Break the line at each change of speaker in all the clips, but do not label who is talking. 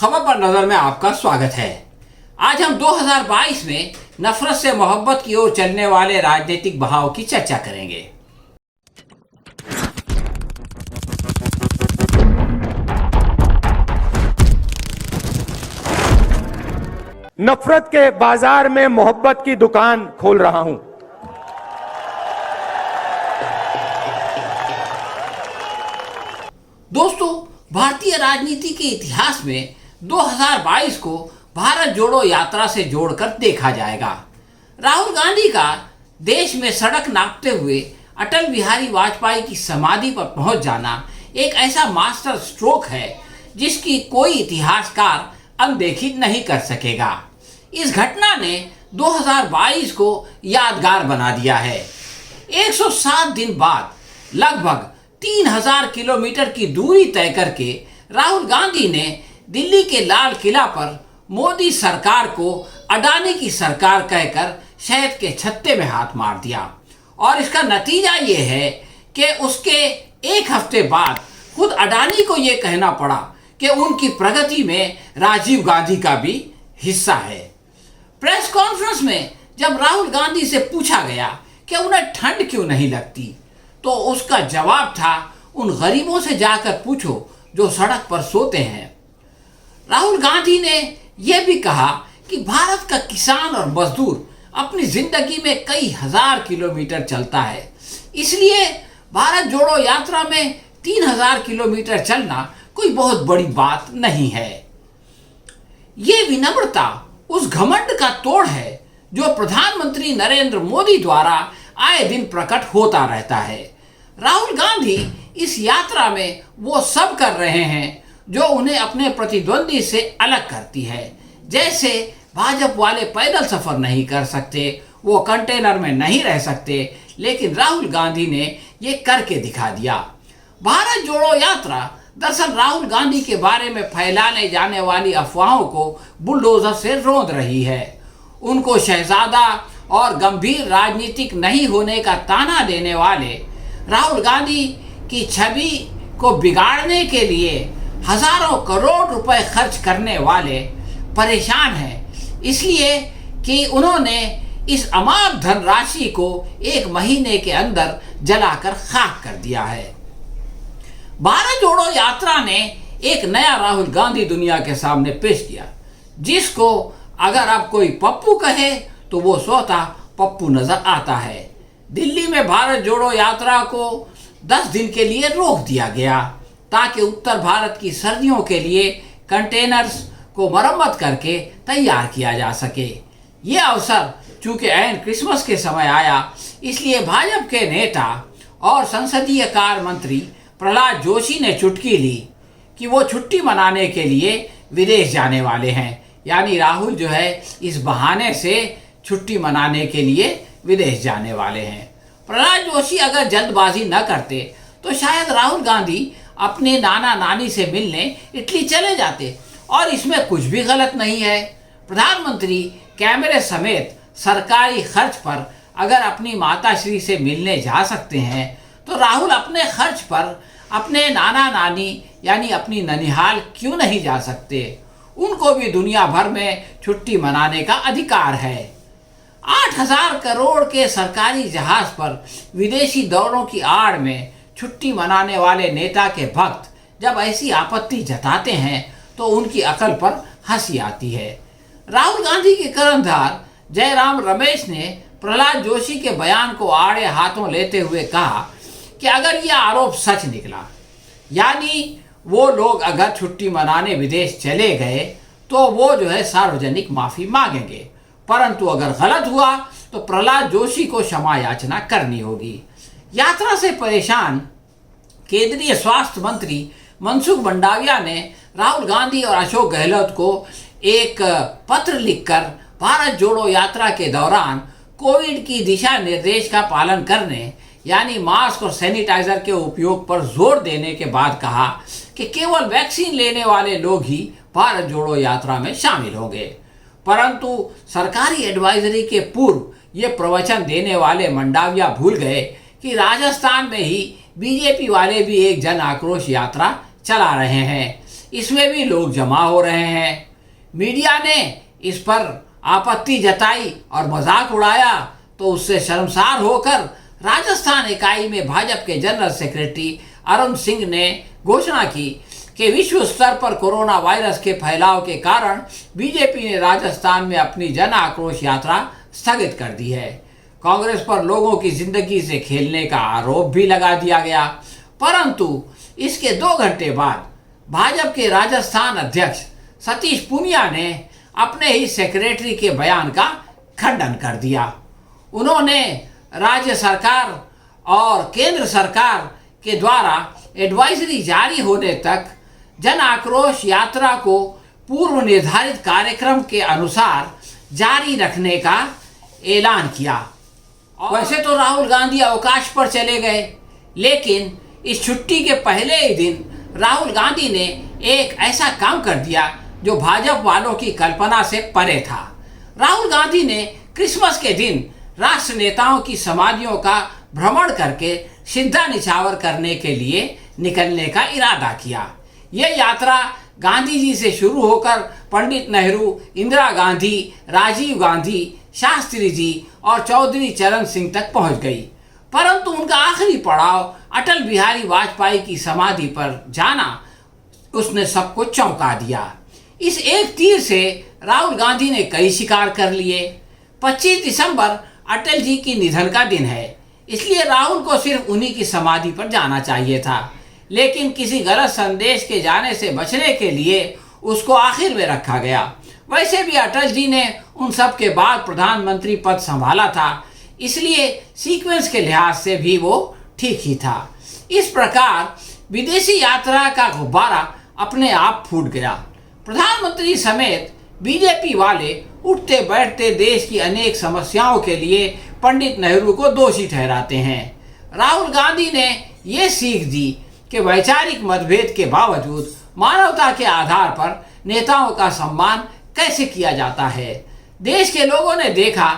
खबर पर नजर में आपका स्वागत है। आज हम 2022 में नफरत से मोहब्बत की ओर चलने वाले राजनीतिक बहाव की चर्चा करेंगे।
नफरत के बाजार में मोहब्बत की दुकान खोल रहा हूं।
दोस्तों, भारतीय राजनीति के इतिहास में 2022 को भारत जोड़ो यात्रा से जोड़कर देखा जाएगा। राहुल गांधी का देश में सड़क नापते हुए अटल बिहारी वाजपेयी की समाधि पर पहुंच जाना एक ऐसा मास्टर स्ट्रोक है जिसकी कोई इतिहासकार अनदेखी नहीं कर सकेगा। इस घटना ने 2022 को यादगार बना दिया है। 107 दिन बाद लगभग 3000 किलोमीटर की दूरी तय करके राहुल गांधी ने दिल्ली के लाल किला पर मोदी सरकार को अडानी की सरकार कहकर शहद के छत्ते में हाथ मार दिया और इसका नतीजा ये है कि उसके एक हफ्ते बाद खुद अडानी को ये कहना पड़ा कि उनकी प्रगति में राजीव गांधी का भी हिस्सा है। प्रेस कॉन्फ्रेंस में जब राहुल गांधी से पूछा गया कि उन्हें ठंड क्यों नहीं लगती, तो उसका जवाब था, उन गरीबों से जाकर पूछो जो सड़क पर सोते हैं। राहुल गांधी ने यह भी कहा कि भारत का किसान और मजदूर अपनी जिंदगी में कई हजार किलोमीटर चलता है, इसलिए भारत जोड़ो यात्रा में 3000 किलोमीटर चलना कोई बहुत बड़ी बात नहीं है। ये विनम्रता उस घमंड का तोड़ है जो प्रधानमंत्री नरेंद्र मोदी द्वारा आए दिन प्रकट होता रहता है। राहुल गांधी इस यात्रा में वो सब कर रहे हैं जो उन्हें अपने प्रतिद्वंदी से अलग करती है। जैसे भाजपा वाले पैदल सफर नहीं कर सकते, वो कंटेनर में नहीं रह सकते, लेकिन राहुल गांधी ने ये करके दिखा दिया। भारत जोड़ो यात्रा दरअसल राहुल गांधी के बारे में फैलाने जाने वाली अफवाहों को बुलडोजर से रौंद रही है। उनको शहजादा और गंभीर राजनीतिक नहीं होने का ताना देने वाले राहुल गांधी की छवि को बिगाड़ने के लिए हजारों करोड़ रुपए खर्च करने वाले परेशान हैं, इसलिए कि उन्होंने इस अमाप धनराशि को एक महीने के अंदर जलाकर खाक कर दिया है। भारत जोड़ो यात्रा ने एक नया राहुल गांधी दुनिया के सामने पेश किया, जिसको अगर अब कोई पप्पू कहे तो वो स्वतः पप्पू नजर आता है। दिल्ली में भारत जोड़ो यात्रा को 10 दिन के लिए रोक दिया गया ताकि उत्तर भारत की सर्दियों के लिए कंटेनर्स को मरम्मत करके तैयार किया जा सके। ये अवसर चूंकि ऐन क्रिसमस के समय आया, इसलिए भाजपा के नेता और संसदीय कार्य मंत्री प्रहलाद जोशी ने चुटकी ली कि वो छुट्टी मनाने के लिए विदेश जाने वाले हैं। यानी राहुल जो है इस बहाने से छुट्टी मनाने के लिए विदेश जाने वाले हैं। प्रहलाद जोशी अगर जल्दबाजी न करते तो शायद राहुल गांधी अपने नाना नानी से मिलने इटली चले जाते और इसमें कुछ भी गलत नहीं है। प्रधानमंत्री कैमरे समेत सरकारी खर्च पर अगर अपनी माताश्री से मिलने जा सकते हैं तो राहुल अपने खर्च पर अपने नाना नानी यानी अपनी ननिहाल क्यों नहीं जा सकते। उनको भी दुनिया भर में छुट्टी मनाने का अधिकार है। 8000 करोड़ के सरकारी जहाज पर विदेशी दौरों की आड़ में छुट्टी मनाने वाले नेता के भक्त जब ऐसी आपत्ति जताते हैं तो उनकी अकल पर हंसी आती है। राहुल गांधी के कर्णधार जयराम रमेश ने प्रहलाद जोशी के बयान को आड़े हाथों लेते हुए कहा कि अगर यह आरोप सच निकला, यानी वो लोग अगर छुट्टी मनाने विदेश चले गए तो वो जो है सार्वजनिक माफी मांगेंगे, परंतु अगर गलत हुआ तो प्रहलाद जोशी को क्षमा याचना करनी होगी। यात्रा से परेशान केंद्रीय स्वास्थ्य मंत्री मनसुख मंडाविया ने राहुल गांधी और अशोक गहलोत को एक पत्र लिखकर भारत जोड़ो यात्रा के दौरान कोविड की दिशा निर्देश का पालन करने यानी मास्क और सैनिटाइजर के उपयोग पर जोर देने के बाद कहा कि केवल वैक्सीन लेने वाले लोग ही भारत जोड़ो यात्रा में शामिल होंगे। परंतु सरकारी एडवाइजरी के पूर्व ये प्रवचन देने वाले मंडाविया भूल गए कि राजस्थान में ही बीजेपी वाले भी एक जन आक्रोश यात्रा चला रहे हैं। इसमें भी लोग जमा हो रहे हैं। मीडिया ने इस पर आपत्ति जताई और मजाक उड़ाया तो उससे शर्मसार होकर राजस्थान इकाई में भाजपा के जनरल सेक्रेटरी अरुण सिंह ने घोषणा की कि विश्व स्तर पर कोरोना वायरस के फैलाव के कारण बीजेपी ने राजस्थान में अपनी जन आक्रोश यात्रा स्थगित कर दी है। कांग्रेस पर लोगों की जिंदगी से खेलने का आरोप भी लगा दिया गया, परंतु इसके 2 घंटे बाद भाजपा के राजस्थान अध्यक्ष सतीश पूनिया ने अपने ही सेक्रेटरी के बयान का खंडन कर दिया। उन्होंने राज्य सरकार और केंद्र सरकार के द्वारा एडवाइजरी जारी होने तक जन आक्रोश यात्रा को पूर्व निर्धारित कार्यक्रम के अनुसार जारी रखने का ऐलान किया। वैसे तो राहुल गांधी अवकाश पर चले गए, लेकिन इस छुट्टी के पहले ही दिन राहुल गांधी ने एक ऐसा काम कर दिया जो भाजपा वालों की कल्पना से परे था। राहुल गांधी ने क्रिसमस के दिन राष्ट्र नेताओं की समाधियों का भ्रमण करके सिद्धा निछावर करने के लिए निकलने का इरादा किया। यह यात्रा गांधी जी से शुरू होकर पंडित नेहरू, इंदिरा गांधी, राजीव गांधी, शास्त्री जी और चौधरी चरण सिंह तक पहुंच गई, परंतु उनका आखिरी पड़ाव अटल बिहारी वाजपेयी की समाधि पर जाना उसने सबको चौंका दिया। इस एक तीर से राहुल गांधी ने कई शिकार कर लिए। 25 दिसंबर अटल जी की निधन का दिन है, इसलिए राहुल को सिर्फ उन्हीं की समाधि पर जाना चाहिए था, लेकिन किसी गलत संदेश के जाने से बचने के लिए उसको आखिर में रखा गया। वैसे भी अटल जी ने उन सब के बाद प्रधानमंत्री पद संभाला था, इसलिए सीक्वेंस के लिहाज से भी वो ठीक ही था। इस प्रकार विदेशी यात्रा का गुब्बारा अपने आप फूट गया। प्रधानमंत्री समेत बीजेपी वाले उठते बैठते देश की अनेक समस्याओं के लिए पंडित नेहरू को दोषी ठहराते हैं। राहुल गांधी ने ये सीख दी कि वैचारिक मतभेद के बावजूद मानवता के आधार पर नेताओं का सम्मान कैसे किया जाता है। देश के लोगों ने देखा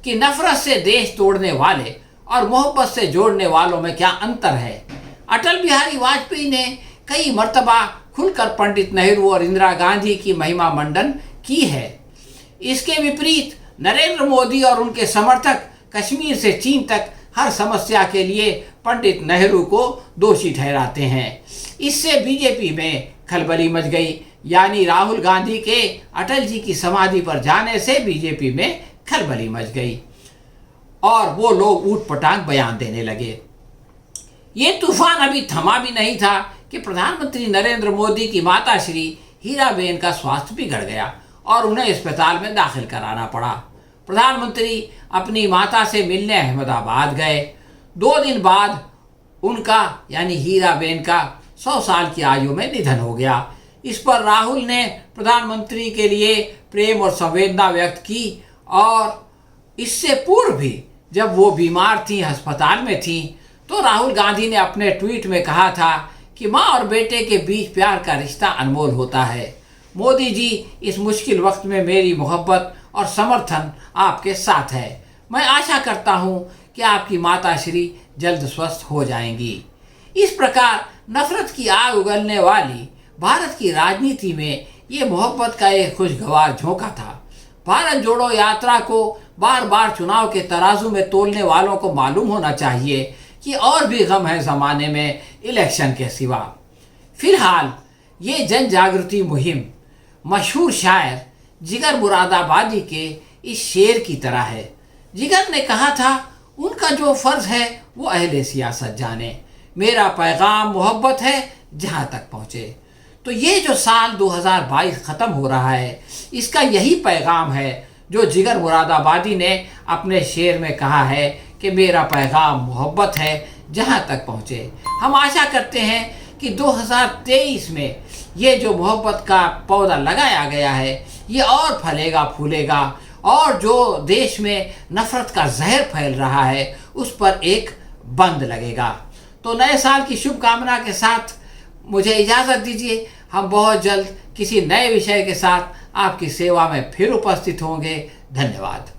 कि नफरत से देश तोड़ने वाले और मोहब्बत से जोड़ने वालों में क्या अंतर है। अटल बिहारी वाजपेयी ने कई मर्तबा खुलकर पंडित नेहरू और इंदिरा गांधी की महिमा मंडन की है। इसके विपरीत नरेंद्र मोदी और उनके समर्थक कश्मीर से चीन तक हर समस्या के लिए पंडित नेहरू को दोषी ठहराते हैं। इससे बीजेपी में खलबली मच गई, यानी राहुल गांधी के अटल जी की समाधि पर जाने से बीजेपी में खलबली मच गई और वो लोग ऊटपटांग बयान देने लगे। ये तूफान अभी थमा भी नहीं था कि प्रधानमंत्री नरेंद्र मोदी की माता श्री हीराबेन का स्वास्थ्य बिगड़ गया और उन्हें अस्पताल में दाखिल कराना पड़ा। प्रधानमंत्री अपनी माता से मिलने अहमदाबाद गए। 2 दिन बाद उनका यानी हीराबेन का 100 साल की आयु में निधन हो गया। इस पर राहुल ने प्रधानमंत्री के लिए प्रेम और संवेदना व्यक्त की और इससे पूर्व भी जब वो बीमार थी, अस्पताल में थी, तो राहुल गांधी ने अपने ट्वीट में कहा था कि माँ और बेटे के बीच प्यार का रिश्ता अनमोल होता है। मोदी जी, इस मुश्किल वक्त में मेरी मोहब्बत और समर्थन आपके साथ है। मैं आशा करता हूँ कि आपकी माता श्री जल्द स्वस्थ हो जाएंगी। इस प्रकार नफरत की आग उगलने वाली भारत की राजनीति में ये मोहब्बत का एक खुशगवार झोंका था। भारत जोड़ो यात्रा को बार बार चुनाव के तराजू में तोलने वालों को मालूम होना चाहिए कि और भी गम है ज़माने में इलेक्शन के सिवा। फिलहाल ये जन जागृति मुहिम मशहूर शायर जिगर मुरादाबादी के इस शेर की तरह है। जिगर ने कहा था, उनका जो फ़र्ज़ है वो अहले सियासत जाने, मेरा पैगाम मोहब्बत है जहाँ तक पहुँचे। तो ये जो साल 2022 ख़त्म हो रहा है, इसका यही पैगाम है जो जिगर मुरादाबादी ने अपने शेर में कहा है कि मेरा पैगाम मोहब्बत है जहाँ तक पहुँचे। हम आशा करते हैं कि 2023 में ये जो मोहब्बत का पौधा लगाया गया है ये और फलेगा फूलेगा और जो देश में नफ़रत का जहर फैल रहा है उस पर एक बंद लगेगा। तो नए साल की शुभकामना के साथ मुझे इजाज़त दीजिए। हम बहुत जल्द किसी नए विषय के साथ आपकी सेवा में फिर उपस्थित होंगे। धन्यवाद।